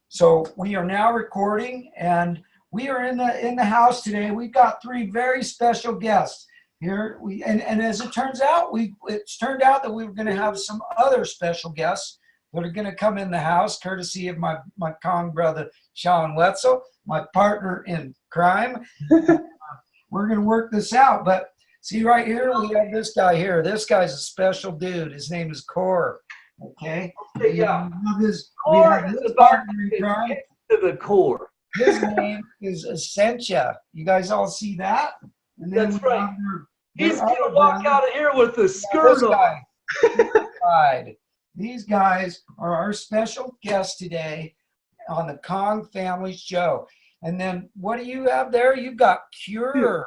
So we are now recording, and we are in the house today. We've got three very special guests here. And as it turns out, it's turned out that we were going to have some other special guests that are going to come in the house, courtesy of my Kong brother Sean Wetzel, my partner in crime. We're going to work this out, but see right here, we have this guy here. This guy's a special dude. His name is Qure. Okay. Yeah. We have his partner in crime. To the core. His name is Essentia. You guys all see that? And then that's right. He's going to walk out of here with a skirt on. Purified. These guys are our special guests today on the Kong Family Show. And then what do you have there? You've got Qure.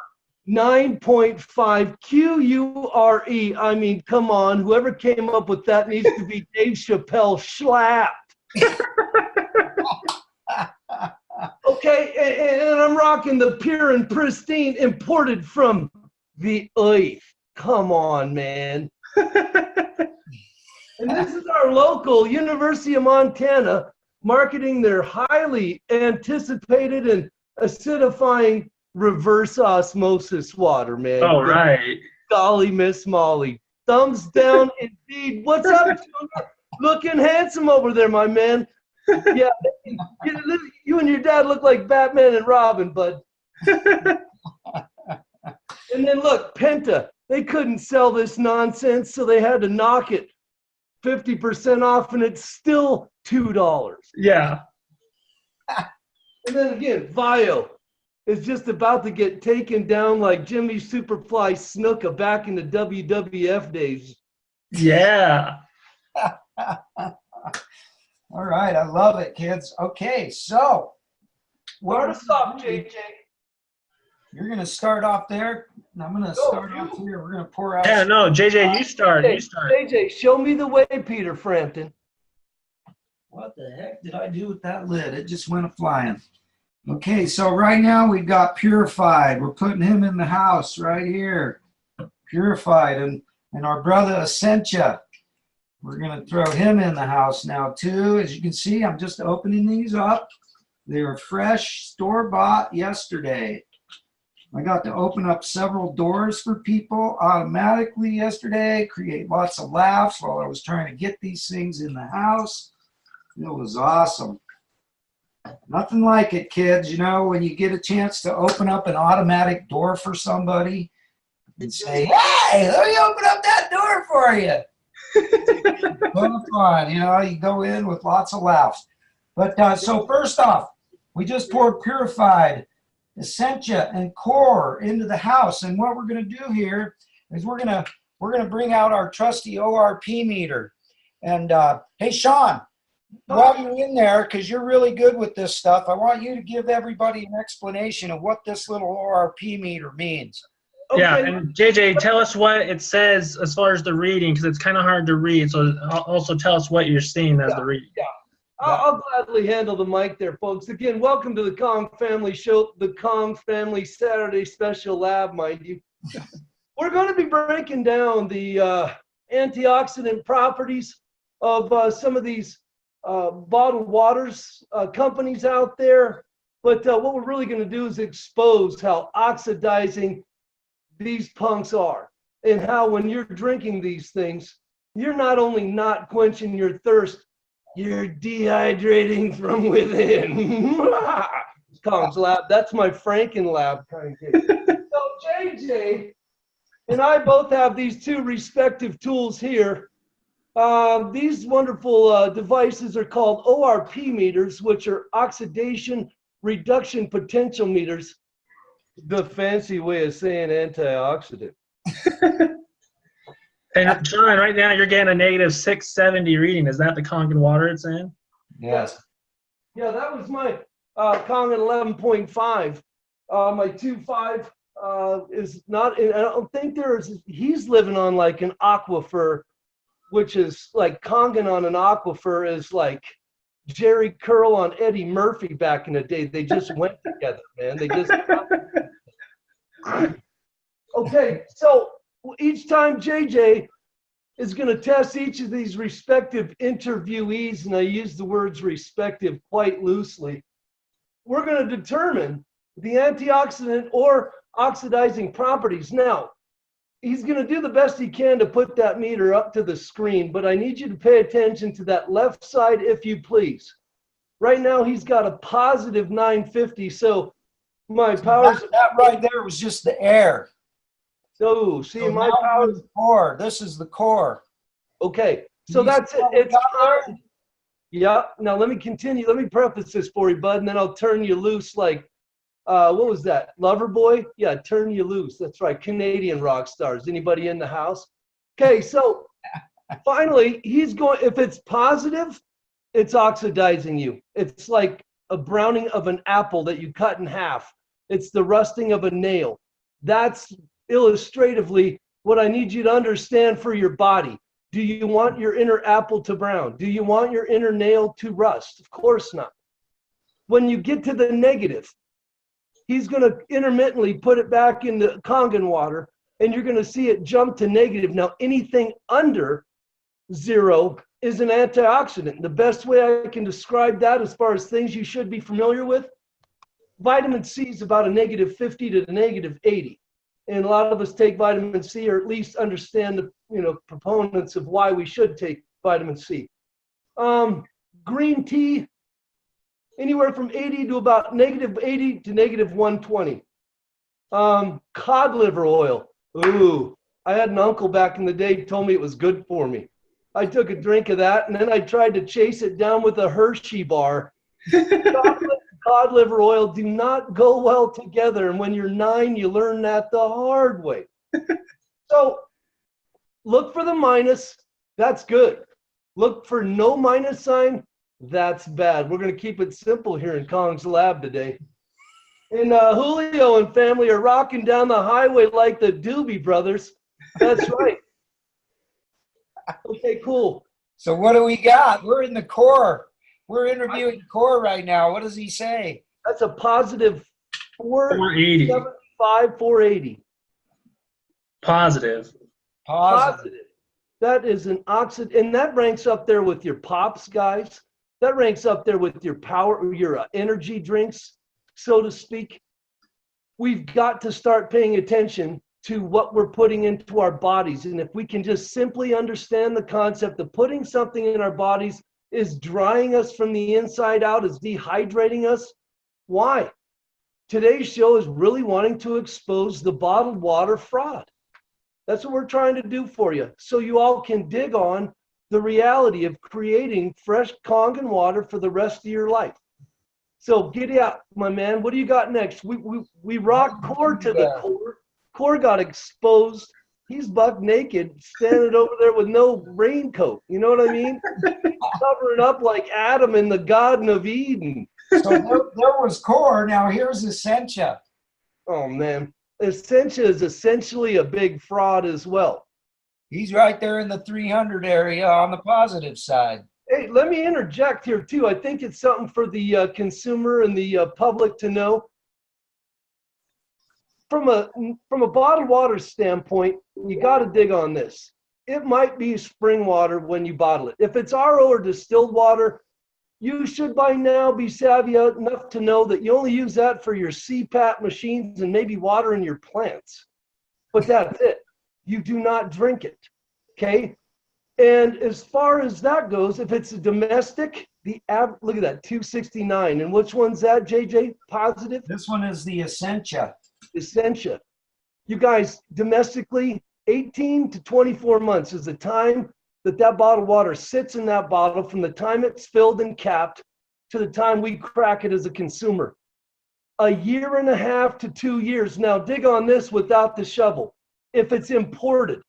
9.5 Qure. I mean, come on. Whoever came up with that needs to be Dave Chappelle slapped. Okay, and I'm rocking the pure and pristine imported from the earth. Come on, man. And this is our local University of Montana marketing their highly anticipated and acidifying reverse osmosis water, man. Oh, right. Golly, Miss Molly. Thumbs down indeed. What's up, Junior? Looking handsome over there, my man. Yeah, you and your dad look like Batman and Robin, bud. And then look, Penta. They couldn't sell this nonsense, so they had to knock it 50% off, and it's still $2. Yeah. And then again, Vio is just about to get taken down like Jimmy Superfly Snuka back in the WWF days. Yeah. All right, I love it, kids. Okay, so Start us off, JJ. You're going to start off there, and I'm going to start off here. We're going to pour out. Yeah, no, JJ, you start. JJ, You start. JJ, show me the way, Peter Frampton. What the heck did I do with that lid? It just went a-flying. Okay, so right now we've got Purified. We're putting him in the house right here. Purified. And our brother Essentia. We're going to throw him in the house now too. As you can see, I'm just opening these up. They were fresh, store-bought yesterday. I got to open up several doors for people automatically yesterday, create lots of laughs while I was trying to get these things in the house. It was awesome. Nothing like it, kids. You know, when you get a chance to open up an automatic door for somebody and say, hey, let me open up that door for you. Fun, you know, you go in with lots of laughs. But so first off, we just poured Purified, Essentia, and Qure into the house. And what we're going to do here is we're going to bring out our trusty ORP meter. And hey, Sean, while you're in there, because you're really good with this stuff, I want you to give everybody an explanation of what this little ORP meter means. Okay. Yeah, and JJ, tell us what it says as far as the reading, because it's kind of hard to read. So also tell us what you're seeing as the reading. Yeah, I'll gladly handle the mic there, folks. Again, welcome to the Kong Family Show, the Kong Family Saturday Special Lab, mind you. We're going to be breaking down the antioxidant properties of some of these bottled waters companies out there. But what we're really going to do is expose how oxidizing these punks are, and how when you're drinking these things, you're not only not quenching your thirst, you're dehydrating from within. Kong's Lab, that's my Franken Lab kind of thing. So JJ and I both have these two respective tools here. These wonderful devices are called ORP meters, which are oxidation reduction potential meters. The fancy way of saying antioxidant. And John, right now you're getting a negative 670 reading. Is that the Kangen water it's in? Yes. Yeah, that was my Kangen 11.5. My 2.5 is not. I don't think he's living on like an aquifer, which is like Kangen on an aquifer is like Jerry Curl on Eddie Murphy back in the day. They just went together, man. They just. Okay, so each time JJ is going to test each of these respective interviewees, and I use the words respective quite loosely. We're going to determine the antioxidant or oxidizing properties. Now, he's going to do the best he can to put that meter up to the screen, but I need you to pay attention to that left side, if you please. Right now, he's got a positive 950, so my powers... That right there was just the air. Oh, see, So my now we're powers... in the core. This is the core. Okay, so You that's see it. what we It's got there? fine. Yeah, now let me continue. Let me preface this for you, bud, and then I'll turn you loose like, what was that? Loverboy? Yeah, turn you loose. That's right, Canadian rock stars. Anybody in the house? Okay, so finally, he's going, if it's positive, it's oxidizing you. It's like a browning of an apple that you cut in half. It's the rusting of a nail. That's illustratively what I need you to understand for your body. Do you want your inner apple to brown? Do you want your inner nail to rust? Of course not. When you get to the negative, he's going to intermittently put it back in the Kangen water, and you're going to see it jump to negative. Now, anything under 0 is an antioxidant. The best way I can describe that as far as things you should be familiar with, vitamin C is about a negative 50 to the negative 80. And a lot of us take vitamin C, or at least understand the proponents of why we should take vitamin C. Green tea, anywhere from 80 to about negative 80 to negative 120. Cod liver oil. Ooh, I had an uncle back in the day who told me it was good for me. I took a drink of that, and then I tried to chase it down with a Hershey bar. Cod liver oil do not go well together, and when you're 9, you learn that the hard way. So look for the minus. That's good. Look for no minus sign. That's bad. We're going to keep it simple here in Kong's lab today. And Julio and family are rocking down the highway like the Doobie Brothers. That's right. Okay, cool. So what do we got? We're in the core. We're interviewing Qure right now. What does he say? That's a positive 480. 475, 480. Positive. Positive. That is an oxidant, and that ranks up there with your pops, guys. That ranks up there with your power, your energy drinks, so to speak. We've got to start paying attention to what we're putting into our bodies. And if we can just simply understand the concept of putting something in our bodies is drying us from the inside out, is dehydrating us. Why? Today's show is really wanting to expose the bottled water fraud. That's what we're trying to do for you, so you all can dig on the reality of creating fresh Kangen water for the rest of your life. So giddy up, my man. What do you got next? We rock Qure to the core. Qure got exposed. He's buck naked, standing over there with no raincoat. You know what I mean? Covering up like Adam in the Garden of Eden. So there was Qure. Now here's Essentia. Oh, man. Essentia is essentially a big fraud as well. He's right there in the 300 area on the positive side. Hey, let me interject here, too. I think it's something for the consumer and the public to know. From a bottled water standpoint, you got to dig on this. It might be spring water when you bottle it. If it's RO or distilled water, you should by now be savvy enough to know that you only use that for your CPAP machines and maybe watering your plants. But that's it. You do not drink it, okay? And as far as that goes, if it's a domestic, look at that, 269. And which one's that, JJ? Positive? This one is the Essentia. Essentia. You guys, domestically, 18 to 24 months is the time that bottled water sits in that bottle from the time it's filled and capped to the time we crack it as a consumer. A year and a half to 2 years. Now dig on this without the shovel. If it's imported,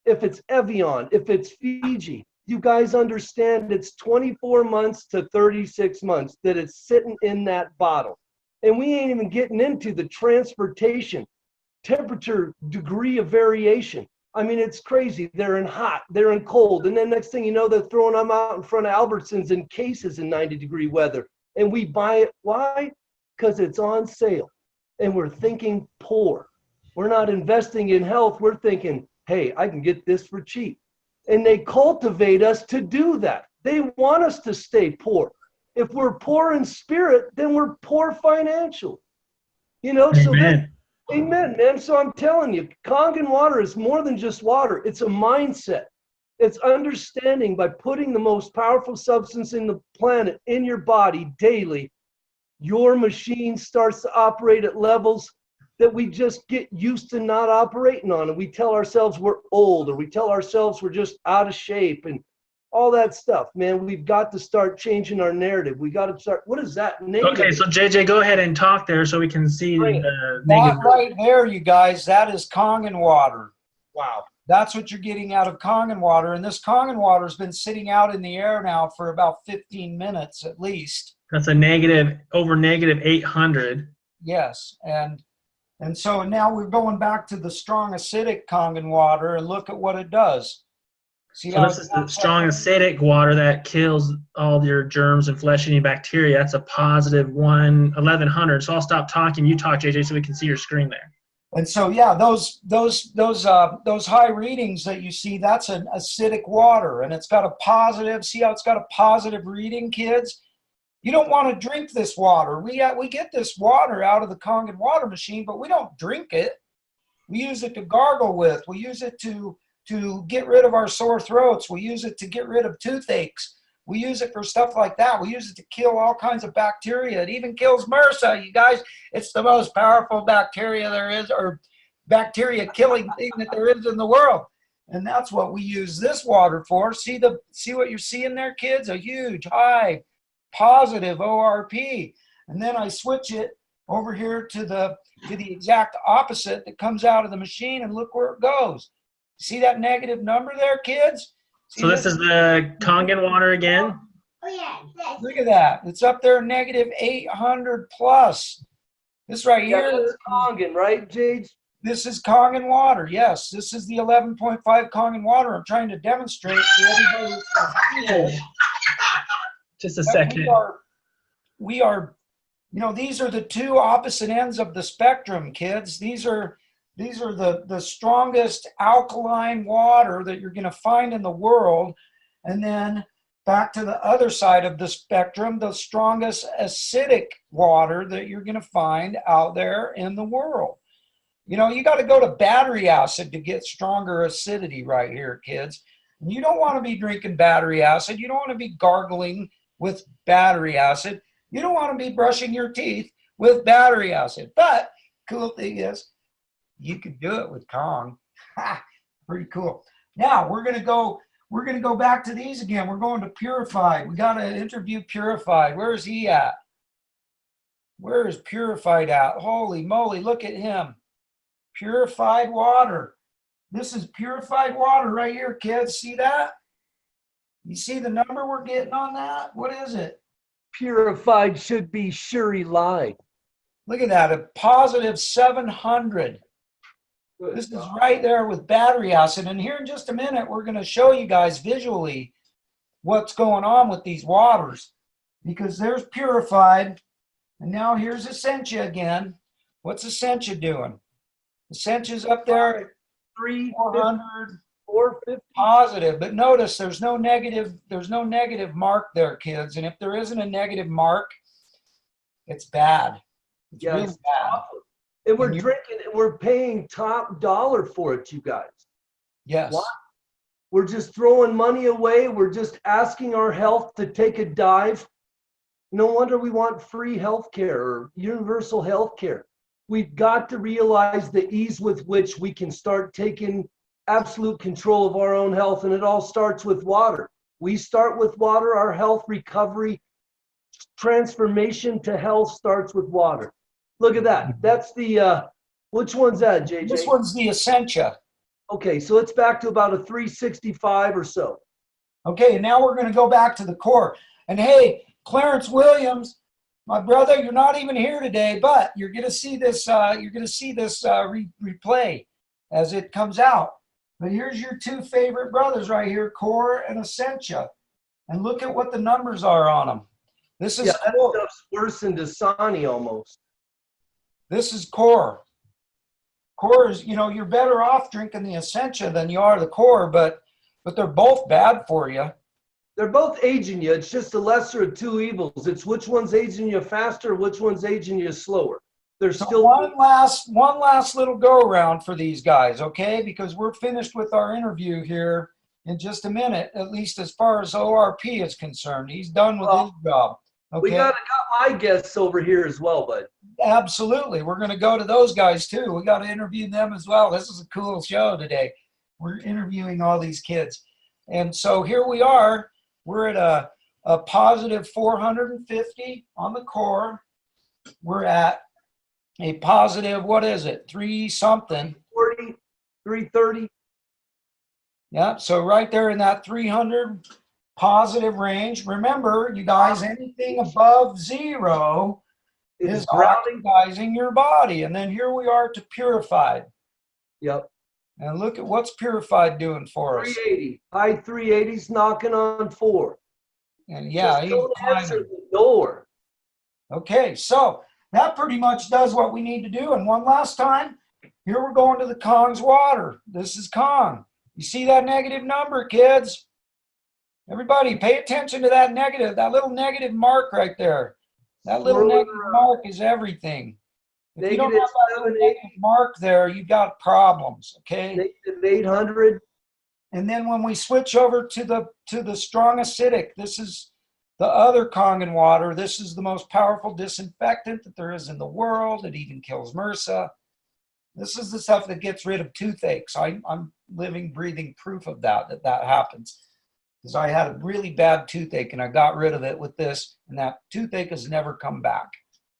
if it's Evian, if it's Fiji, you guys understand it's 24 months to 36 months that it's sitting in that bottle. And we ain't even getting into the transportation, temperature, degree of variation. I mean, it's crazy. They're in hot, they're in cold. And then next thing you know, they're throwing them out in front of Albertsons in cases in 90-degree weather. And we buy it. Why? Because it's on sale. And we're thinking poor. We're not investing in health. We're thinking, hey, I can get this for cheap. And they cultivate us to do that. They want us to stay poor. If we're poor in spirit, then we're poor financially. You know, so that, amen, man. So I'm telling you, Kangen water is more than just water. It's a mindset. It's understanding by putting the most powerful substance in the planet in your body daily, your machine starts to operate at levels that we just get used to not operating on. And we tell ourselves we're old, or we tell ourselves we're just out of shape and all that stuff, man. We've got to start changing our narrative. We got to start, what is that? Negative. Okay, so JJ, go ahead and talk there so we can see the That negative. right there, you guys, that is Kangen water. Wow. That's what you're getting out of Kangen water. And this Kangen water has been sitting out in the air now for about 15 minutes at least. That's a negative, over negative 800. Yes. And so now we're going back to the strong acidic Kangen water, and look at what it does. See So this is the strong acidic water that kills all your germs and flesh-eating bacteria. That's a positive 1100. So I'll stop talking. You talk, JJ, so we can see your screen there. And so, yeah, those high readings that you see, that's an acidic water, and it's got a positive. See how it's got a positive reading, kids? You don't want to drink this water. We get this water out of the Kangen water machine, but we don't drink it. We use it to gargle with. We use it to get rid of our sore throats. We use it to get rid of toothaches. We use it for stuff like that. We use it to kill all kinds of bacteria. It even kills MRSA, you guys. It's the most powerful bacteria there is, or bacteria killing thing that there is in the world. And that's what we use this water for. See what you're seeing there, kids? A huge, high, positive ORP. And then I switch it over here to the exact opposite that comes out of the machine, and look where it goes. See that negative number there, kids? So this is the Kangen water again? Oh, yeah. Look at that. It's up there, negative 800 plus. This right here. Yeah, that's Kangen, right, Jade? This is Kangen water. Yes, this is the 11.5 Kangen water. I'm trying to demonstrate to everybody. Just a second. We are, you know, these are the two opposite ends of the spectrum, kids. These are the strongest alkaline water that you're going to find in the world. And then back to the other side of the spectrum, the strongest acidic water that you're going to find out there in the world. You know, you got to go to battery acid to get stronger acidity right here, kids. And you don't want to be drinking battery acid. You don't want to be gargling with battery acid. You don't want to be brushing your teeth with battery acid. But cool thing is, you can do it with Kong. Pretty cool. Now we're gonna go back to these again. We're going to Purified. We got to interview Purified. Where is he at? Where is Purified at? Holy moly, look at him. Purified water. This is purified water right here, kids. See that? You see the number we're getting on that? What is it? Purified should be Shuri lied. Look at that, a positive 700. This is right there with battery acid. And here in just a minute, we're going to show you guys visually what's going on with these waters. Because there's Purified, and now here's Essentia again. What's Essentia doing? Essentia's up there at 400, 450. positive. But notice there's no negative mark there, kids. And if there isn't a negative mark, it's bad. It's really bad. And we're drinking it. We're paying top dollar for it, you guys. Yes. What? We're just throwing money away. We're just asking our health to take a dive. No wonder we want free health care or universal health care. We've got to realize the ease with which we can start taking absolute control of our own health. And it all starts with water. We start with water. Our health recovery, transformation to health starts with water. Look at that. That's the, which one's that, JJ? This one's the Essentia. Okay, so it's back to about a 365 or so. Okay, and now we're going to go back to the Qure. And hey, Clarence Williams, my brother, you're not even here today, but you're going to see this. Replay as it comes out. But here's your two favorite brothers right here, Qure and Essentia, and look at what the numbers are on them. This is that Qure. stuff's worse than Dasani almost. This is Qure. Qure is, you know, you're better off drinking the Essentia than you are the Qure, but But they're both bad for you. They're both aging you. It's just the lesser of two evils. It's which one's aging you faster, which one's aging you slower. They're So still one last little go around for these guys, okay? Because we're finished with our interview here in just a minute, at least as far as ORP is concerned. He's done with his job. Okay. We got my guests over here as well, bud. Absolutely. We're going to go to those guys too. We got to interview them as well. This is a cool show today. We're interviewing all these kids. And so here we are. We're at a positive 450 on the core. We're at a positive, what is it? 3 something. 40, 330. Yeah. So right there in that 300 positive range. Remember, you guys, anything above 0 is oxidizing your body. And then here we are to Purified. Yep. And look at what's Purified doing for us. 380. High 380s knocking on 4. And yeah, just don't answer the door. Okay, so that pretty much does what we need to do. And one last time, here we're going to the Kong's water. This is Kong. You see that negative number, kids? Everybody, pay attention to that negative, that little negative mark right there. That little negative mark is everything. If you don't have that little negative mark there, you've got problems, okay? Negative 800. And then when we switch over to the strong acidic, this is the other Kangen water. This is the most powerful disinfectant that there is in the world. It even kills MRSA. This is the stuff that gets rid of toothaches. I'm living, breathing proof of that happens. Because I had a really bad toothache and I got rid of it with this, and that toothache has never come back.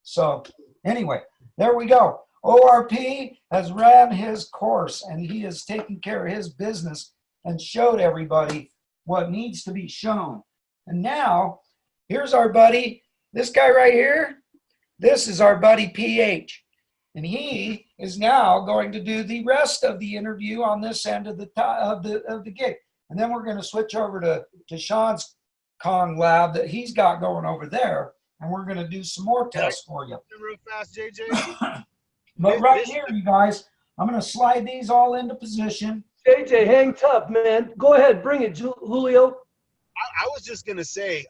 So anyway, there we go. ORP has ran his course and he has taken care of his business and showed everybody what needs to be shown. And now, here's our buddy, this guy right here. This is our buddy PH. And he is now going to do the rest of the interview on this end of the gig. And then we're going to switch over to Sean's Kong lab that he's got going over there. And we're going to do some more tests for you. Real fast, JJ. But right here, you guys, I'm going to slide these all into position. JJ, hang tough, man. Go ahead, bring it, Julio. I was just going to say,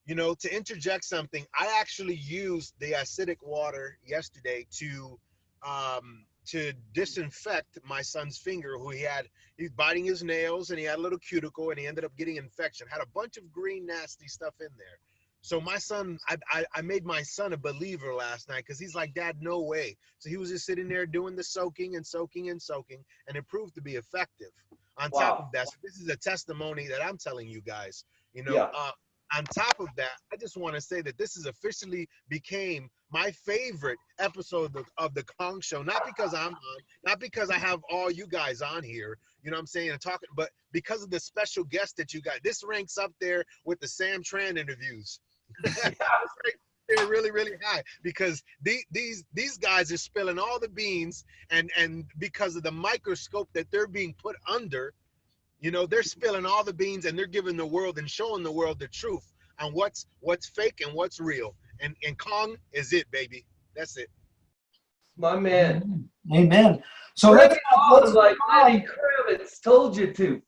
you know, to interject something, I actually used the acidic water yesterday to disinfect my son's finger, who he's biting his nails and he had a little cuticle and he ended up getting infection, had a bunch of green nasty stuff in there. So my son, I made my son a believer last night because he's like, Dad, no way. So he was just sitting there doing the soaking and soaking and soaking, and it proved to be effective. On top of that, so this is a testimony that I'm telling you guys, you know, on top of that, I just want to say that this has officially became my favorite episode of the Kong Show, not because I'm on, not because I have all you guys on here, you know what I'm saying, and talking, but because of the special guest that you got. This ranks up there with the Sam Tran interviews. They're really, really high because these guys are spilling all the beans, and because of the microscope that they're being put under, you know, they're spilling all the beans and they're giving the world and showing the world the truth on what's fake and what's real. And Kong is it, baby. That's it. My man. Amen. So let's like Lenny Kravitz told you to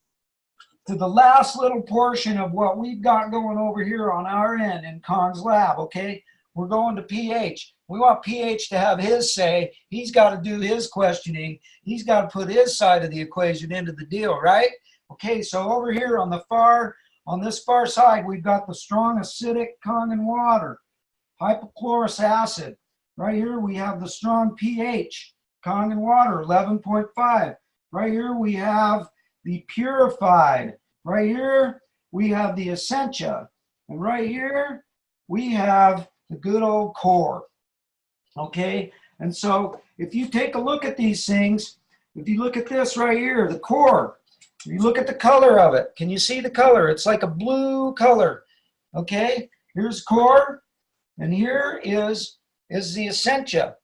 the last little portion of what we've got going over here on our end in Kong's lab, okay? We're going to PH. We want PH to have his say. He's got to do his questioning. He's got to put his side of the equation into the deal, right? Okay, so over here on this far side, we've got the strong acidic Kangen water, hypochlorous acid. Right here, we have the strong pH, Kangen water, 11.5. Right here, we have the Purified. Right here, we have the Essentia. And right here, we have the good old Qure. Okay, and so if you take a look at these things, if you look at this right here, the Qure, you look at the color of it. Can you see the color? It's like a blue color. Okay, here's Qure, and here is the Essentia,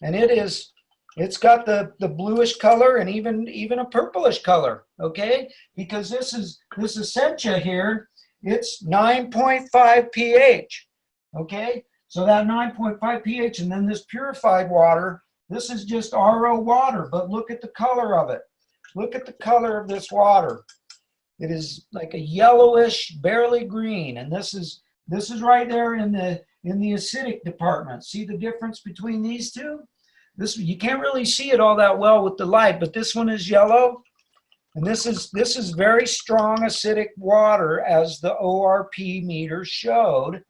and it's got the bluish color and even a purplish color. Okay, because this Essentia here, it's 9.5 pH. Okay, so that 9.5 pH, and then this Purified water, this is just RO water, but look at the color of it. Look at the color of this water. It is like a yellowish, barely green. And this is right there in the acidic department. See the difference between these two? This, you can't really see it all that well with the light, but this one is yellow. And this is very strong acidic water, as the ORP meter showed.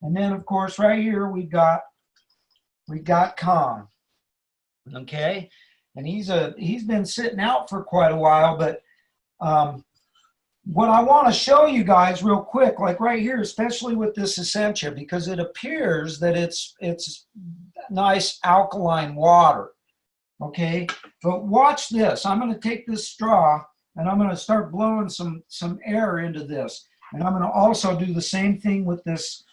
And then of course right here we got Kong. Okay, and he's been sitting out for quite a while, but what I want to show you guys real quick, like right here, especially with this Essentia, because it appears that it's nice alkaline water. Okay, but watch this. I'm going to take this straw and I'm going to start blowing some air into this, and I'm going to also do the same thing with this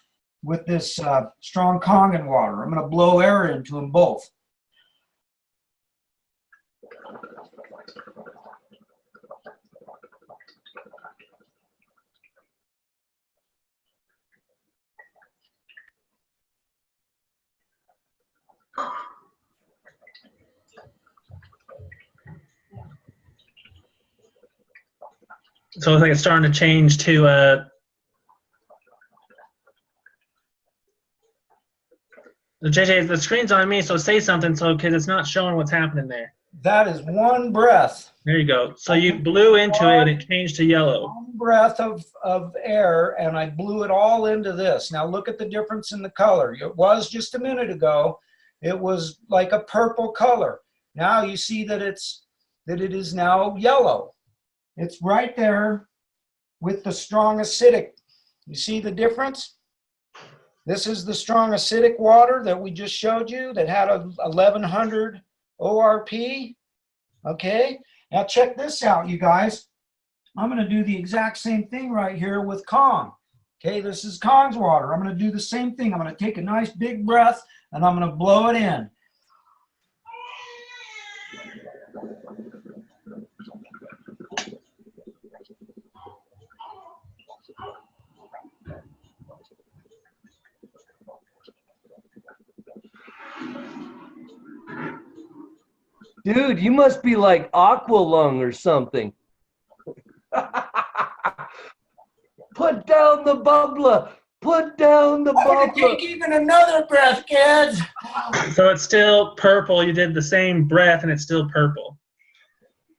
strong Kangen water. I'm going to blow air into them both. So it's like it's starting to change to JJ, the screen's on me, so say something, so because it's not showing what's happening there. That is one breath. There you go. So you blew into it and it changed to yellow. One breath of air, and I blew it all into this. Now look at the difference in the color. It was just a minute ago, it was like a purple color. Now you see that it is now yellow. It's right there with the strong acidic. You see the difference? This is the strong acidic water that we just showed you that had a 1100 ORP. Okay, now check this out, you guys. I'm going to do the exact same thing right here with Kong. Okay, this is Kong's water. I'm going to do the same thing. I'm going to take a nice big breath and I'm going to blow it in. Dude, you must be like Aqua Lung or something. Put down the bubbler. Put down the I'm going bubbler. to take even another breath, kids. So it's still purple. You did the same breath and it's still purple.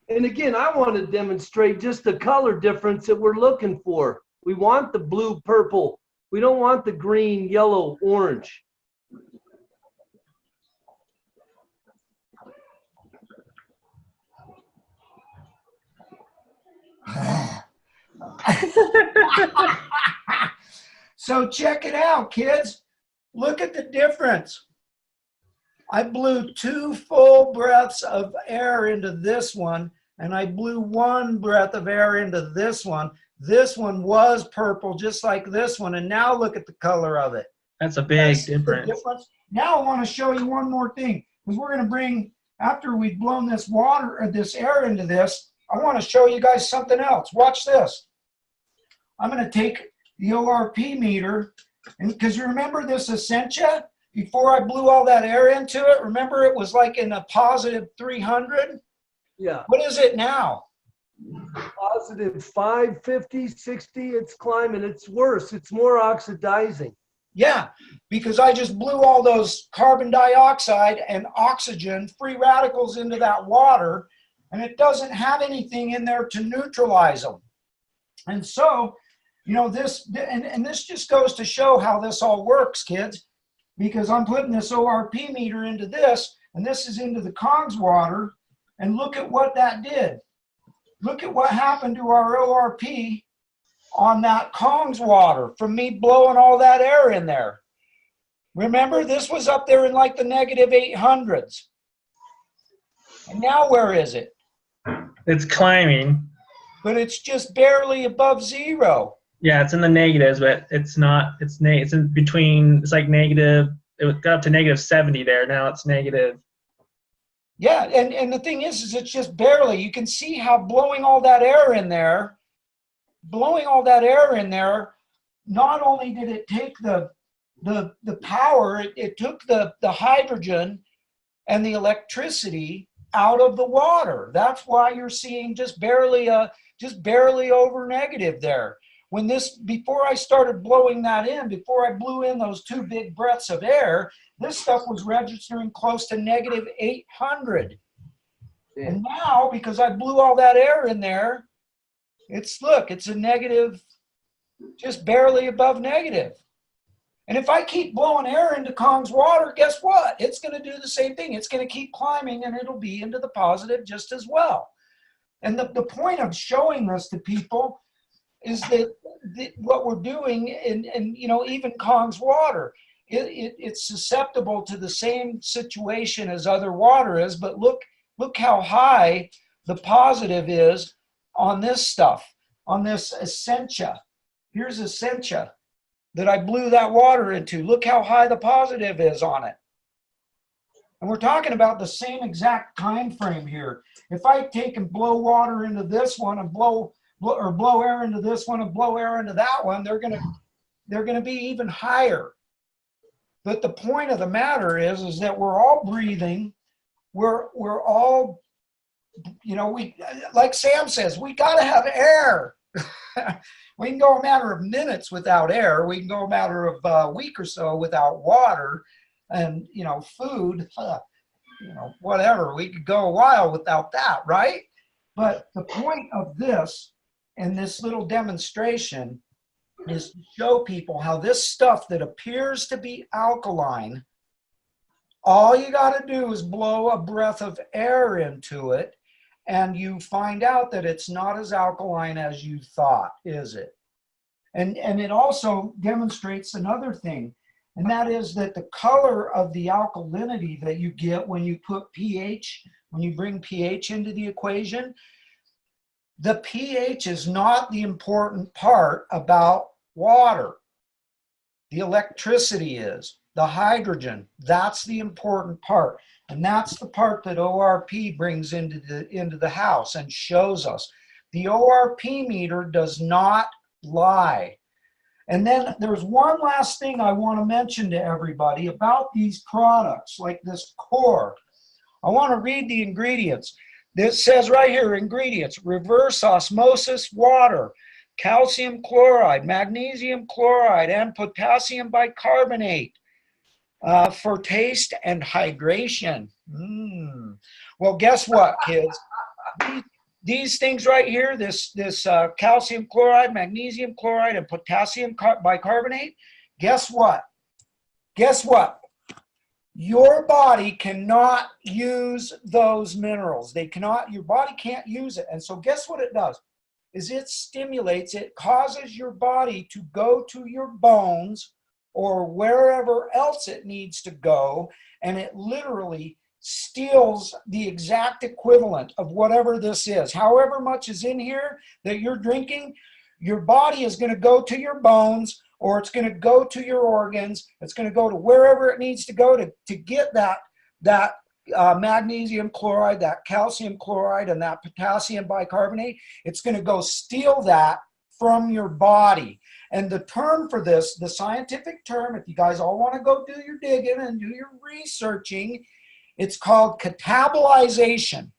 And again, I want to demonstrate just the color difference that we're looking for. We want the blue, purple. We don't want the green, yellow, orange. So check it out, kids. Look at the difference. I blew 2 full breaths of air into this one, and I blew 1 breath of air into this one. This one was purple, just like this one, and now look at the color of it. That's a big difference. Now I want to show you one more thing, because we're going to bring, after we've blown this water or this air into this, I want to show you guys something else. Watch this. I'm going to take the ORP meter, and because you remember this Essentia, before I blew all that air into it, remember it was like in a positive 300? Yeah. What is it now? Positive 550, 60, it's climbing. It's worse. It's more oxidizing. Yeah, because I just blew all those carbon dioxide and oxygen, free radicals into that water, and it doesn't have anything in there to neutralize them. And so, you know, this just goes to show how this all works, kids, because I'm putting this ORP meter into this, and this is into the Kong's water, and look at what that did. Look at what happened to our ORP on that Kong's water from me blowing all that air in there. Remember, this was up there in like the negative 800s. And now where is it? It's climbing. But it's just barely above 0. Yeah, it's in the negatives, but it's not. It's in between. It's like negative. It got up to negative 70 there. Now it's negative. Yeah, and the thing is it's just barely. You can see how blowing all that air in there, not only did it take the power, it took the hydrogen and the electricity out of the water. That's why you're seeing just barely a just barely over negative there. When this, before I started blowing that in, before I blew in those 2 big breaths of air, this stuff was registering close to negative 800. Yeah. And now, because I blew all that air in there, look, it's a negative, just barely above negative. And if I keep blowing air into Kong's water, guess what? It's going to do the same thing. It's going to keep climbing, and it'll be into the positive just as well. And the point of showing this to people is that what we're doing, and you know, even Kong's water, it's susceptible to the same situation as other water is, but look how high the positive is on this stuff, on this Essentia. Here's Essentia that I blew that water into. Look how high the positive is on it. And we're talking about the same exact time frame here. If I take and blow water into this one and blow air into this one and blow air into that one, they're gonna be even higher. But the point of the matter is that we're all breathing. We're all, you know, like Sam says, we gotta have air. We can go a matter of minutes without air. We can go a matter of a week or so without water and, you know, food, you know, whatever. We could go a while without that, right? But the point of this and this little demonstration is to show people how this stuff that appears to be alkaline, all you got to do is blow a breath of air into it, and you find out that it's not as alkaline as you thought, is it? And it also demonstrates another thing, and that is that the color of the alkalinity that you get when you put pH, when you bring pH into the equation, the pH is not the important part about water. The electricity is, the hydrogen, that's the important part. And that's the part that ORP brings into the house and shows us. The ORP meter does not lie. And then there's one last thing I want to mention to everybody about these products, like this Qure. I want to read the ingredients. This says right here, ingredients: reverse osmosis water, calcium chloride, magnesium chloride, and potassium bicarbonate. For taste and hydration. Well, guess what, kids? These things right here, this calcium chloride, magnesium chloride, and potassium bicarbonate, guess what? Guess what? Your body cannot use those minerals. Your body can't use it. And so guess what it does? Is it stimulates, it causes your body to go to your bones or wherever else it needs to go, and it literally steals the exact equivalent of whatever this is. However much is in here that you're drinking, your body is going to go to your bones, or it's going to go to your organs. It's going to go to wherever it needs to go to get that magnesium chloride, that calcium chloride, and that potassium bicarbonate. It's going to go steal that from your body. And the term for this, the scientific term, if you guys all want to go do your digging and do your researching, it's called catabolization.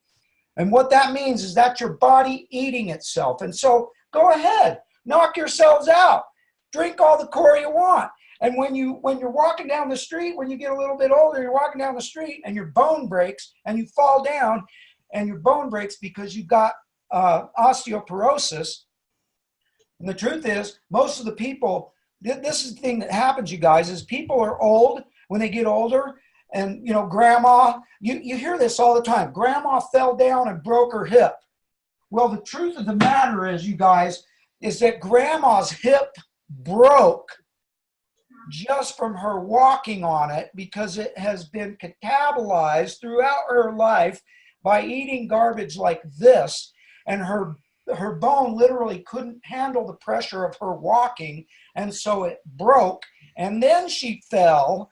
And what that means is that your body eating itself. And so go ahead, knock yourselves out. Drink all the Qure you want. And when you're walking down the street, when you get a little bit older, you're walking down the street and your bone breaks and you fall down and your bone breaks because you've got osteoporosis. And the truth is, most of the people, this is the thing that happens, you guys, is people are old when they get older. And, you know, grandma, you hear this all the time. Grandma fell down and broke her hip. Well, the truth of the matter is, you guys, is that grandma's hip broke just from her walking on it because it has been catabolized throughout her life by eating garbage like this. And her bone literally couldn't handle the pressure of her walking, and so it broke, and then she fell,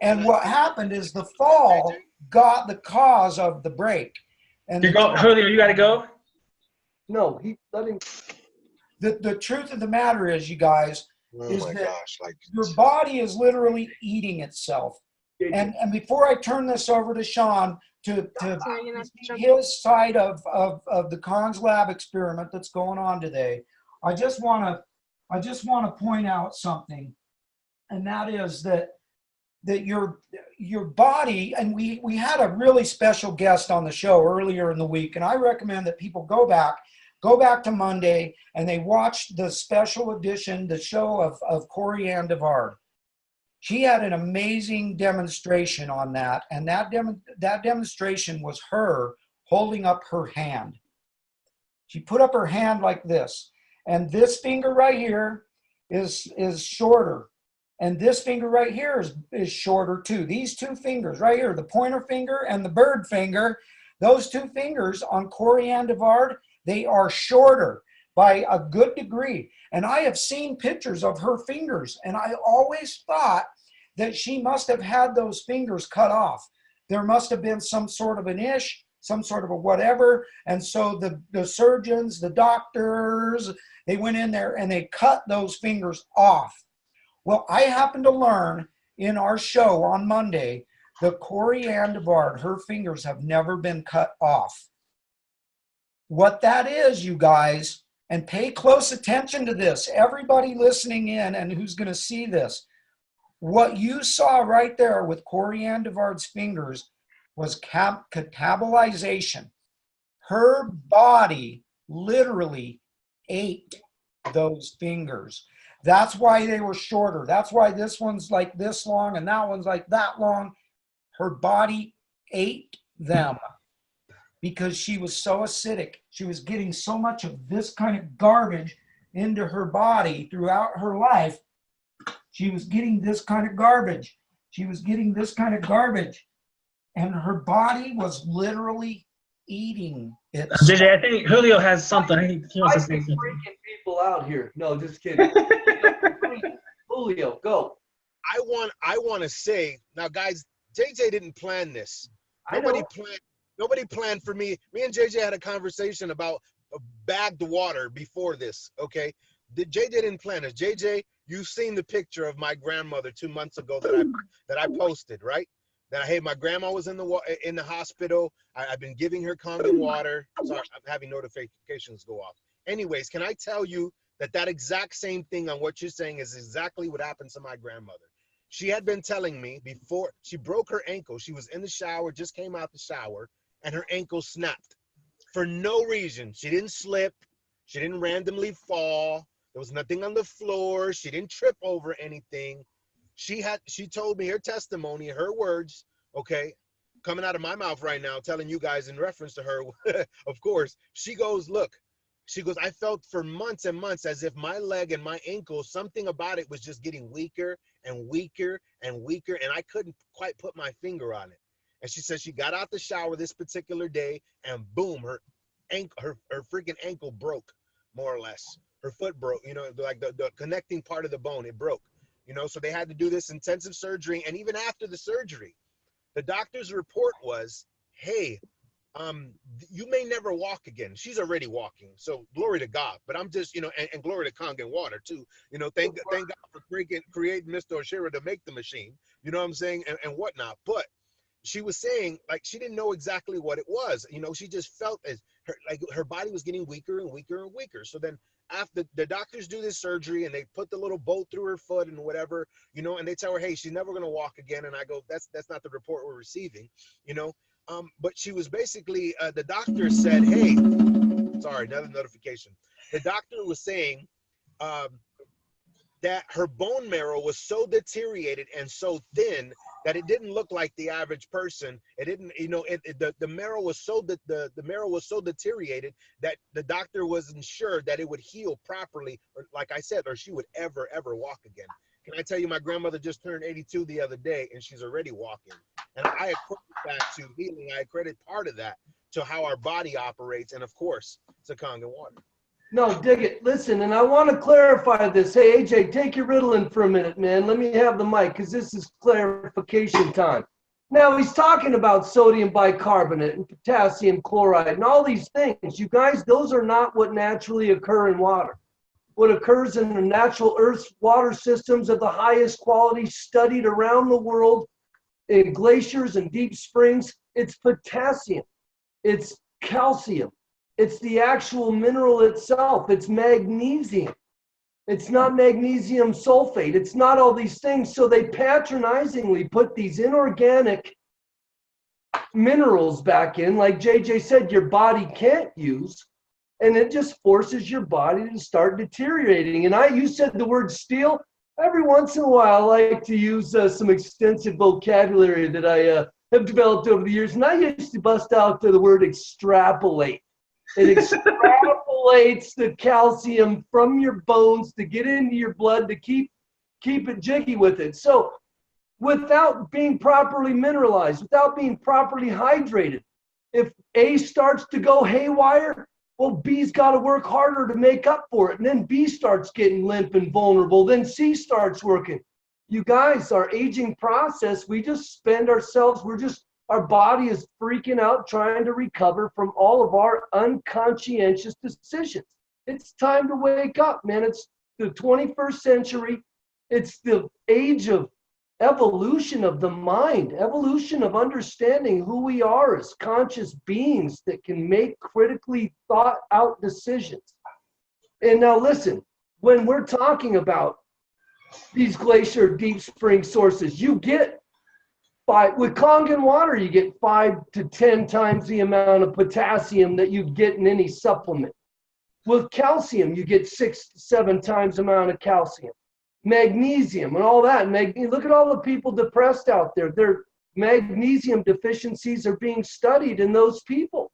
and what happened is the fall got the cause of the break. And Julio, you got to go? No, let him. The truth of the matter is, you guys, is that like your body is literally eating itself. And before I turn this over to Sean to see his side of the Cons Lab experiment that's going on today, I just want to point out something, and that is that your body, and we had a really special guest on the show earlier in the week, and I recommend that people go back to Monday and they watch the special edition, the show of Qure Devard. She had an amazing demonstration on that, and that demonstration was her holding up her hand. She put up her hand like this, and this finger right here is shorter, and this finger right here is shorter too. These two fingers right here, the pointer finger and the bird finger, those two fingers on Qure Devard, they are shorter by a good degree. And I have seen pictures of her fingers, and I always thought that she must have had those fingers cut off. There must have been some sort of an ish, some sort of a whatever. And so the surgeons, the doctors, they went in there and they cut those fingers off. Well, I happened to learn in our show on Monday, the Qure Devard, her fingers have never been cut off. What that is, you guys, and pay close attention to this, everybody listening in and who's going to see this, what you saw right there with Qure Devard's fingers was catabolization. Her body literally ate those fingers. That's why they were shorter. That's why this one's like this long and that one's like that long. Her body ate them because she was so acidic. She was getting so much of this kind of garbage into her body throughout her life. She was getting this kind of garbage. She was getting this kind of garbage. And her body was literally eating it. JJ, I think Julio has something. He wants to say something. Freaking people out here. No, just kidding. Julio, go. I want to say now, guys. JJ didn't plan this. Nobody planned for me. Me and JJ had a conversation about bagged water before this. Okay, JJ didn't plan this. JJ, you've seen the picture of my grandmother 2 months ago that I posted, right? That hey, my grandma was in the hospital. I've been giving her Kangen water. Sorry, I'm having notifications go off. Anyways, can I tell you that exact same thing on what you're saying is exactly what happened to my grandmother. She had been telling me before she broke her ankle. She was in the shower, just came out the shower, and her ankle snapped for no reason. She didn't slip. She didn't randomly fall. There was nothing on the floor. She didn't trip over anything. She told me her testimony, her words, okay, coming out of my mouth right now, telling you guys in reference to her, of course. She goes, look, I felt for months and months as if my leg and my ankle, something about it was just getting weaker and weaker and weaker, and I couldn't quite put my finger on it. And she said she got out the shower this particular day, and boom, her freaking ankle broke, more or less. Her foot broke, like the connecting part of the bone, it broke. So they had to do this intensive surgery. And even after the surgery, the doctor's report was, hey, you may never walk again. She's already walking. So glory to God. But I'm just, and glory to Kangen water too. Thank God for creating Mr. Oshira to make the machine, you know what I'm saying? And whatnot. But she was saying, like, she didn't know exactly what it was. She just felt as her body was getting weaker and weaker and weaker. So then after the doctors do this surgery and they put the little bolt through her foot and whatever, and they tell her, hey, she's never going to walk again. And I go, that's not the report we're receiving, but she was basically, the doctor said, hey, sorry, another notification. The doctor was saying that her bone marrow was so deteriorated and so thin that it didn't look like the average person. It didn't, the marrow was so the marrow was so deteriorated that the doctor wasn't sure that it would heal properly, or like I said, or she would ever walk again. Can I tell you, my grandmother just turned 82 the other day, and she's already walking. And I accredit that to healing. I accredit part of that to how our body operates, and of course, to Kangen water. No, dig it. Listen, and I want to clarify this. Hey, AJ, take your Ritalin for a minute, man. Let me have the mic because this is clarification time. Now, he's talking about sodium bicarbonate and potassium chloride and all these things. You guys, those are not what naturally occur in water. What occurs in the natural Earth's water systems of the highest quality studied around the world in glaciers and deep springs, it's potassium, it's calcium, it's the actual mineral itself, it's magnesium. It's not magnesium sulfate. It's not all these things. So they patronizingly put these inorganic minerals back in, like JJ said, your body can't use, and it just forces your body to start deteriorating. And you said the word steel. Every once in a while, I like to use some extensive vocabulary that I have developed over the years, and I used to bust out the word extrapolate. It extrapolates the calcium from your bones to get into your blood to keep it jiggy with it. So without being properly mineralized, without being properly hydrated, if A starts to go haywire, well, B's got to work harder to make up for it. And then B starts getting limp and vulnerable. Then C starts working. You guys, our aging process, we just spend ourselves, our body is freaking out trying to recover from all of our unconscientious decisions. It's time to wake up, man. It's the 21st century. It's the age of evolution of the mind, evolution of understanding who we are as conscious beings that can make critically thought out decisions. And now listen, when we're talking about these glacier deep spring sources, you get with Kangen water, you get 5 to 10 times the amount of potassium that you get in any supplement. With calcium, you get 6 to 7 times the amount of calcium. Magnesium and all that. Look at all the people depressed out there. Their magnesium deficiencies are being studied in those people.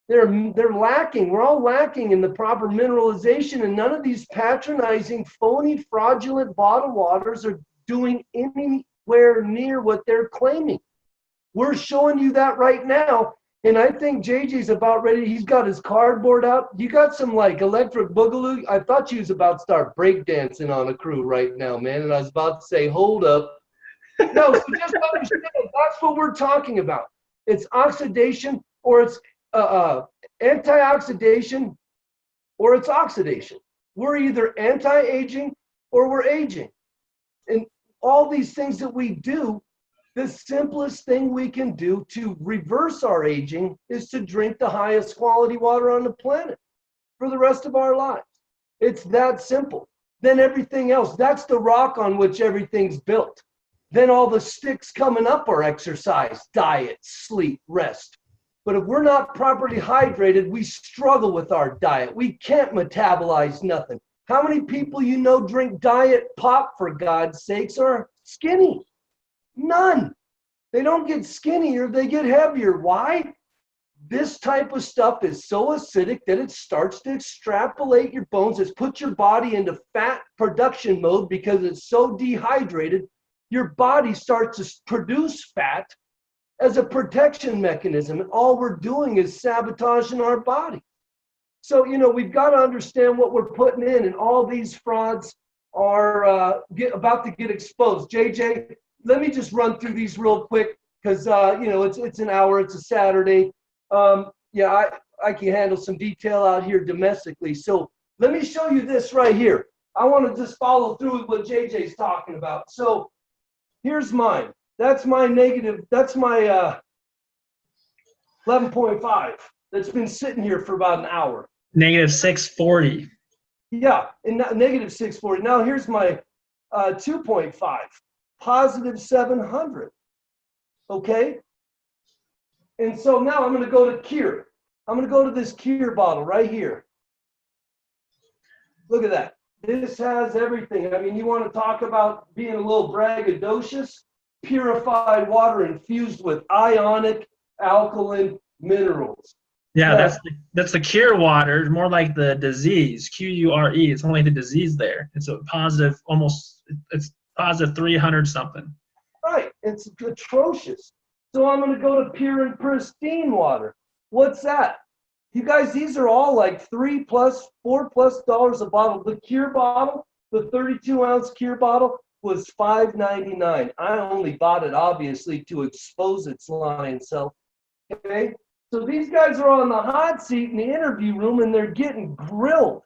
They're lacking. We're all lacking in the proper mineralization, and none of these patronizing, phony, fraudulent bottled waters are doing anywhere near what they're claiming. We're showing you that right now. And I think JJ's about ready. He's got his cardboard out. You got some like electric boogaloo. I thought you was about to start breakdancing on a crew right now, man. And I was about to say, hold up. No, so just understand, that's what we're talking about. It's oxidation, or it's antioxidation, or it's oxidation. We're either anti-aging or we're aging. And all these things that we do, the simplest thing we can do to reverse our aging is to drink the highest quality water on the planet for the rest of our lives. It's that simple. Then everything else, that's the rock on which everything's built. Then all the sticks coming up are exercise, diet, sleep, rest. But if we're not properly hydrated, we struggle with our diet. We can't metabolize nothing. How many people you know drink diet pop, for God's sakes, are skinny? None. They don't get skinnier, they get heavier. Why? This type of stuff is so acidic that it starts to extrapolate your bones. It's put your body into fat production mode because it's so dehydrated. Your body starts to produce fat as a protection mechanism. And all we're doing is sabotaging our body. So, we've got to understand what we're putting in, and all these frauds are about to get exposed. JJ, let me just run through these real quick because, it's an hour, it's a Saturday. I can handle some detail out here domestically. So let me show you this right here. I want to just follow through with what JJ's talking about. So here's mine. That's my negative. That's my 11.5 that's been sitting here for about an hour. Negative 640. Yeah, and negative 640. Now here's my 2.5. Positive 700. Okay? And so now I'm going to go to Qure. I'm going to go to this Qure bottle right here. Look at that. This has everything. I mean, you want to talk about being a little braggadocious? Purified water infused with ionic alkaline minerals. Yeah, that's the Qure water, more like the disease, Qure. It's only the disease there. It's a positive, it's positive 300 something. Right, it's atrocious. So I'm going to go to pure and pristine water. What's that? You guys, these are all like $3+, $4+ a bottle. The Qure bottle, the 32-ounce Qure bottle, was $5.99. I only bought it, obviously, to expose its lying self. Okay? So these guys are on the hot seat in the interview room, and they're getting grilled.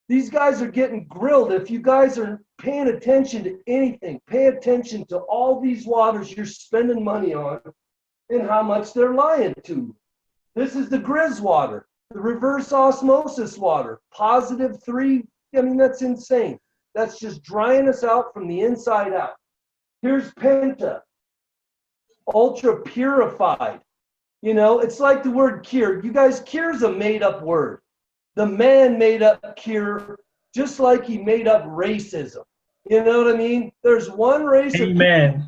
These guys are getting grilled. If you guys are paying attention to anything. Pay attention to all these waters you're spending money on and how much they're lying to you. This is the Grizz water, the reverse osmosis water, +3. I mean, that's insane. That's just drying us out from the inside out. Here's Penta, ultra purified. You know, it's like the word Qure. You guys, Cure's a made-up word. The man made up Qure just like he made up racism. You know what I mean? There's one race of people.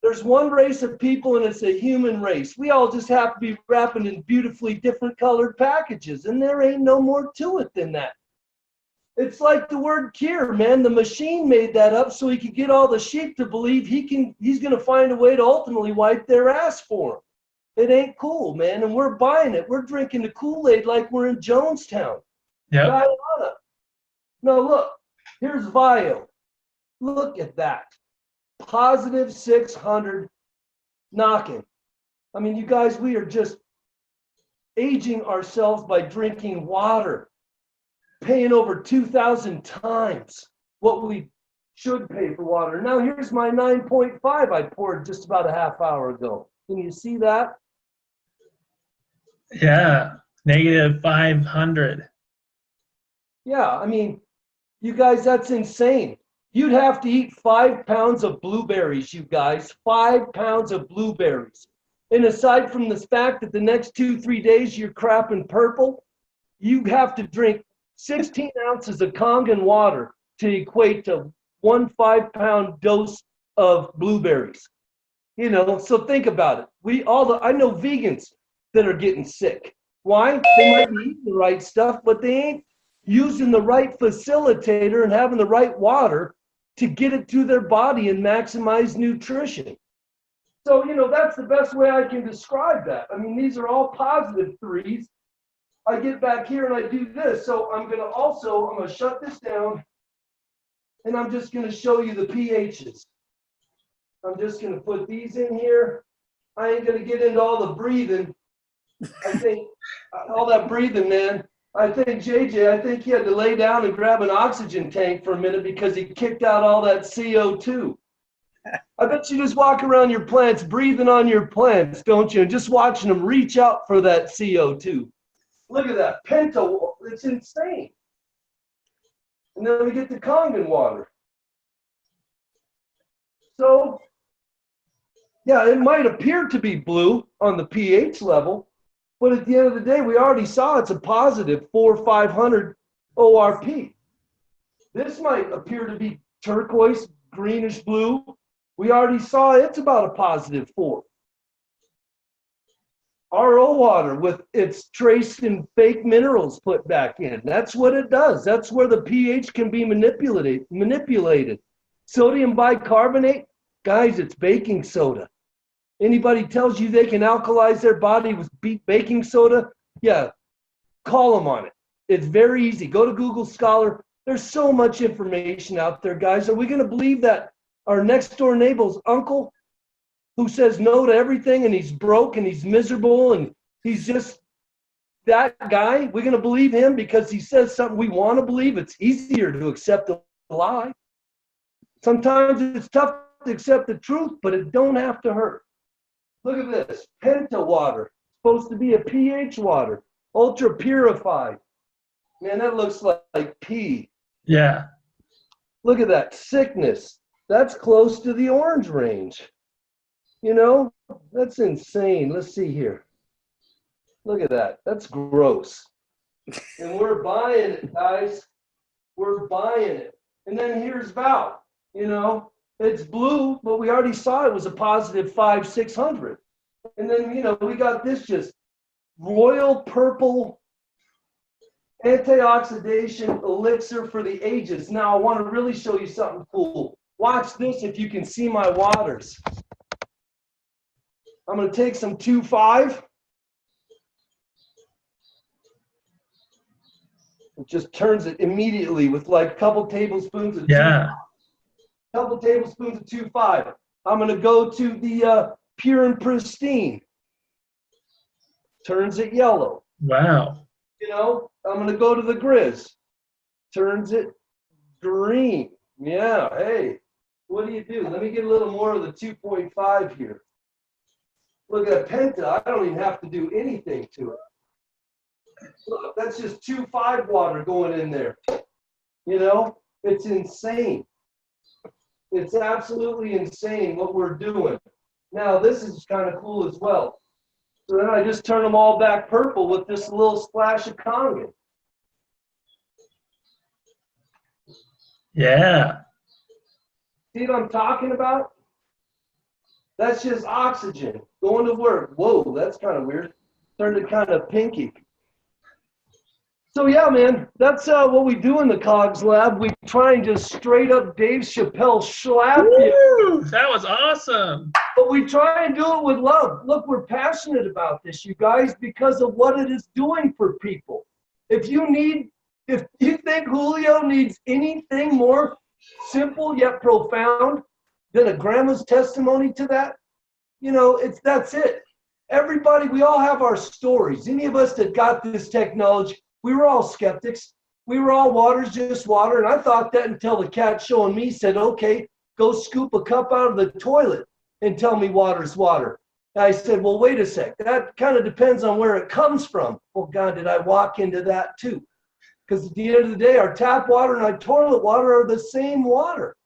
There's one race of people, and it's a human race. We all just have to be wrapping in beautifully different colored packages, and there ain't no more to it than that. It's like the word Qure, man. The machine made that up so he could get all the sheep to believe he's going to find a way to ultimately wipe their ass for him. It ain't cool, man, and we're buying it. We're drinking the Kool-Aid like we're in Jonestown. Yep. Guyana. Now look, here's Vio. Look at that. +600 knocking. I mean, you guys, we are just aging ourselves by drinking water, paying over 2,000 times what we should pay for water. Now here's my 9.5 I poured just about a half hour ago. Can you see that? Yeah, -500. Yeah, I mean, you guys, that's insane. You'd have to eat 5 pounds of blueberries, you guys, 5 pounds of blueberries. And aside from the fact that the next 2-3 days you're crapping purple, you have to drink 16 ounces of Kangen water to equate to 1 5-pound dose of blueberries. You know, so think about it. I know vegans that are getting sick. Why? They might be eating the right stuff, but they ain't using the right facilitator and having the right water to get it to their body and maximize nutrition. So, you know, that's the best way I can describe that. I mean, these are all +3s. I get back here and I do this. So I'm going to shut this down and I'm just going to show you the pHs. I'm just going to put these in here. I ain't going to get into all the breathing. I think all that breathing, man. I think JJ, he had to lay down and grab an oxygen tank for a minute because he kicked out all that CO2. I bet you just walk around your plants, breathing on your plants, don't you? And just watching them reach out for that CO2. Look at that. Penta, it's insane. And then we get the Kangen water. So, yeah, it might appear to be blue on the pH level, but at the end of the day, we already saw it's a +4 or 500 ORP. This might appear to be turquoise, greenish blue. We already saw it's about a +4. RO water with its trace and fake minerals put back in. That's what it does. That's where the pH can be manipulated. Sodium bicarbonate, guys, it's baking soda. Anybody tells you they can alkalize their body with baking soda, yeah, call them on it. It's very easy. Go to Google Scholar. There's so much information out there, guys. Are we going to believe that our next door neighbor's uncle who says no to everything and he's broke and he's miserable and he's just that guy? We're going to believe him because he says something we want to believe? It's easier to accept a lie. Sometimes it's tough to accept the truth, but it don't have to hurt. Look at this, Penta water, supposed to be a pH water, ultra purified. Man, that looks like pee. Yeah. Look at that, sickness. That's close to the orange range. You know, that's insane. Let's see here. Look at that, that's gross. And we're buying it, guys. We're buying it. And then here's Val, you know. It's blue, but we already saw it was a +5, 600. And then, you know, we got this just royal purple antioxidation elixir for the ages. Now, I want to really show you something cool. Watch this if you can see my waters. I'm going to take some 2.5. It just turns it immediately with like a couple tablespoons of 2.5. Couple tablespoons of 2.5. I'm going to go to the Pure and Pristine. Turns it yellow. Wow. You know, I'm going to go to the Grizz. Turns it green. Yeah, hey, what do you do? Let me get a little more of the 2.5 here. Look at that Penta. I don't even have to do anything to it. Look, that's just 2.5 water going in there. You know, it's insane. It's absolutely insane what we're doing. Now, this is kind of cool as well. So then I just turn them all back purple with this little splash of Kangen. Yeah. See what I'm talking about? That's just oxygen going to work. Whoa, that's kind of weird. Turned it kind of pinky. So yeah, man, that's what we do in the Cogs Lab. We try and just straight up Dave Chappelle slap you. Woo! That was awesome. But we try and do it with love. Look, we're passionate about this, you guys, because of what it is doing for people. If you think Julio needs anything more simple yet profound than a grandma's testimony to that, you know, that's it. Everybody, we all have our stories. Any of us that got this technology, we were all skeptics. We were all water's just water. And I thought that until the cat showing me said, okay, go scoop a cup out of the toilet and tell me water's water. And I said, well, wait a sec. That kind of depends on where it comes from. Well, God, did I walk into that too? Because at the end of the day, our tap water and our toilet water are the same water.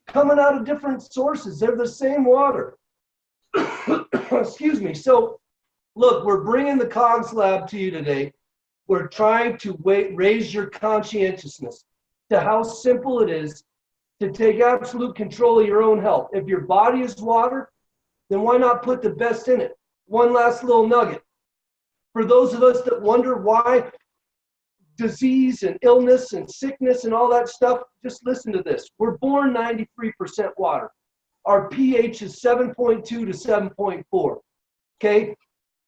Coming out of different sources. They're the same water. Excuse me. So, look, we're bringing the Cogs Lab to you today. We're trying to raise your conscientiousness to how simple it is to take absolute control of your own health. If your body is water, then why not put the best in it? One last little nugget. For those of us that wonder why disease and illness and sickness and all that stuff, just listen to this. We're born 93% water. Our pH is 7.2 to 7.4. Okay?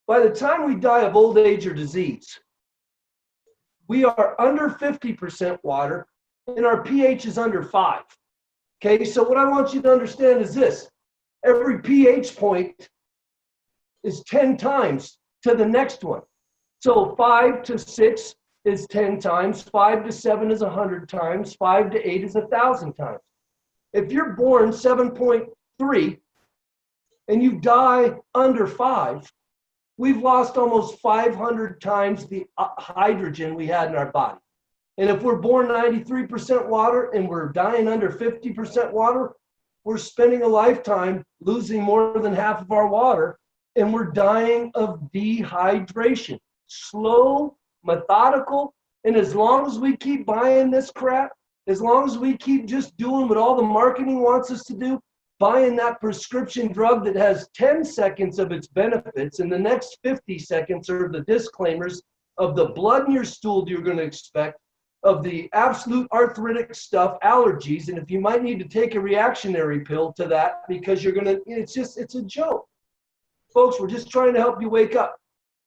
By the time we die of old age or disease, we are under 50% water, and our pH is under 5. Okay, so what I want you to understand is this. Every pH point is 10 times to the next one. So 5 to 6 is 10 times, 5 to 7 is 100 times, 5 to 8 is 1,000 times. If you're born 7.3 and you die under 5, we've lost almost 500 times the hydrogen we had in our body. And if we're born 93% water and we're dying under 50% water, we're spending a lifetime losing more than half of our water, and we're dying of dehydration. Slow, methodical, and as long as we keep buying this crap, as long as we keep just doing what all the marketing wants us to do, buying that prescription drug that has 10 seconds of its benefits and the next 50 seconds are the disclaimers of the blood in your stool you're going to expect, of the absolute arthritic stuff, allergies, and if you might need to take a reactionary pill to that because you're going to, it's a joke. Folks, we're just trying to help you wake up.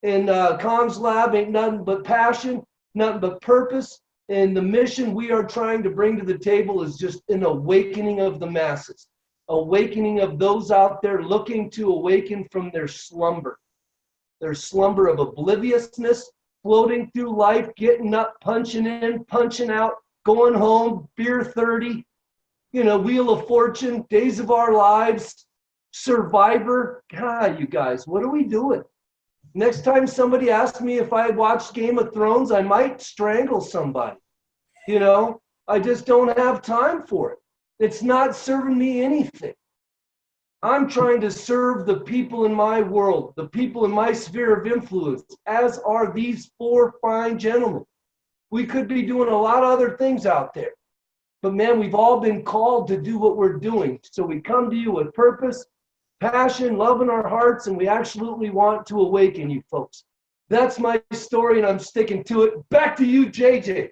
And Cogs Lab ain't nothing but passion, nothing but purpose, and the mission we are trying to bring to the table is just an awakening of the masses. Awakening of those out there looking to awaken from their slumber of obliviousness, floating through life, getting up, punching in, punching out, going home, beer 30, Wheel of Fortune, Days of Our Lives, Survivor. God, you guys, what are we doing? Next time somebody asks me if I watched Game of Thrones, I might strangle somebody. I just don't have time for it. It's not serving me anything. I'm trying to serve the people in my world, the people in my sphere of influence, as are these 4 fine gentlemen. We could be doing a lot of other things out there. But man, we've all been called to do what we're doing. So we come to you with purpose, passion, love in our hearts, and we absolutely want to awaken you folks. That's my story, and I'm sticking to it. Back to you, JJ.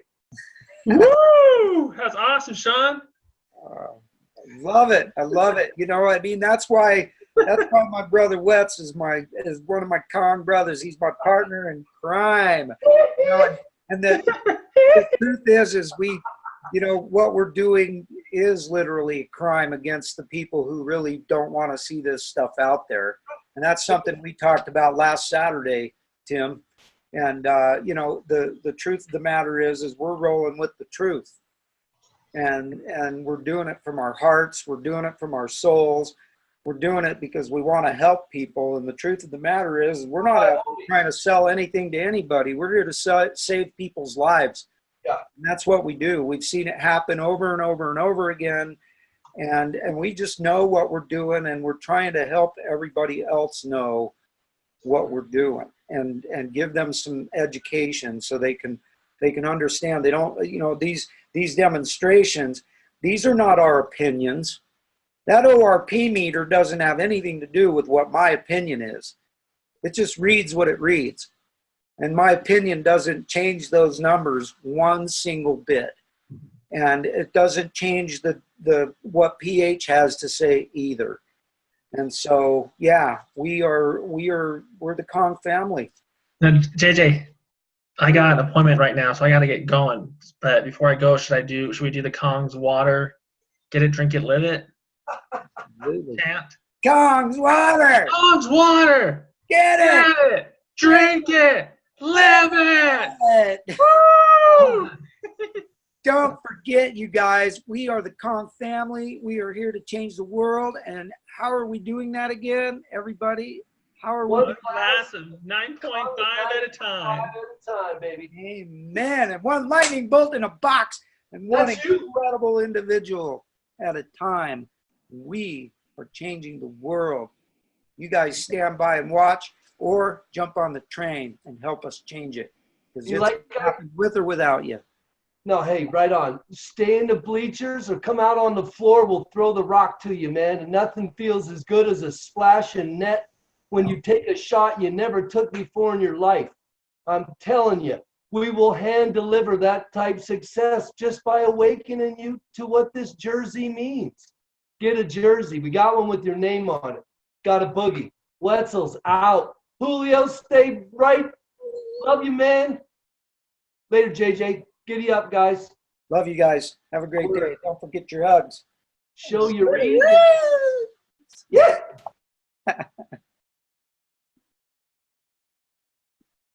Woo! That's awesome, Sean. I love it. I love it. That's why my brother Wetz is one of my Kong brothers. He's my partner in crime. And the truth is we, what we're doing is literally a crime against the people who really don't want to see this stuff out there. And that's something we talked about last Saturday, Tim. And, the truth of the matter is we're rolling with the truth. and we're doing it from our hearts. We're doing it from our souls. We're doing it because we want to help people. And the truth of the matter is, we're not out there trying to sell anything to anybody. We're here to save people's lives. Yeah. And that's what we do. We've seen it happen over and over and over again. And we just know what we're doing, and we're trying to help everybody else know what we're doing and give them some education so they can understand. They don't, these demonstrations, these are not our opinions. That ORP meter doesn't have anything to do with what my opinion is. It just reads what it reads. And my opinion doesn't change those numbers one single bit. And it doesn't change the what pH has to say either. And so, yeah, we're the Kong family. Now, JJ, I got an appointment right now, so I got to get going. But before I go, should we do the Kong's water? Get it, drink it, live it? Chant. Kong's water! Kong's water! Get it! Get it! Drink it! Live it! Woo! Don't forget, you guys, we are the Kong family. We are here to change the world. And how are we doing that again, everybody? How are we? One glass of 9.5 at a time. 5 at a time, baby. Amen. And one lightning bolt in a box, and one That's you. incredible individual at a time. We are changing the world. You guys stand by and watch, or jump on the train and help us change it. Because it's happened with or without you. No, hey, right on. Stay in the bleachers or come out on the floor. We'll throw the rock to you, man. And nothing feels as good as a splash and net when you take a shot you never took before in your life. I'm telling you, we will hand deliver that type success just by awakening you to what this jersey means. Get a jersey. We got one with your name on it. Got a boogie. Wetzel's out. Julio, stay right. Love you, man. Later, JJ. Giddy up, guys. Love you guys. Have a great day. Don't forget your hugs. Show your reason. Yeah.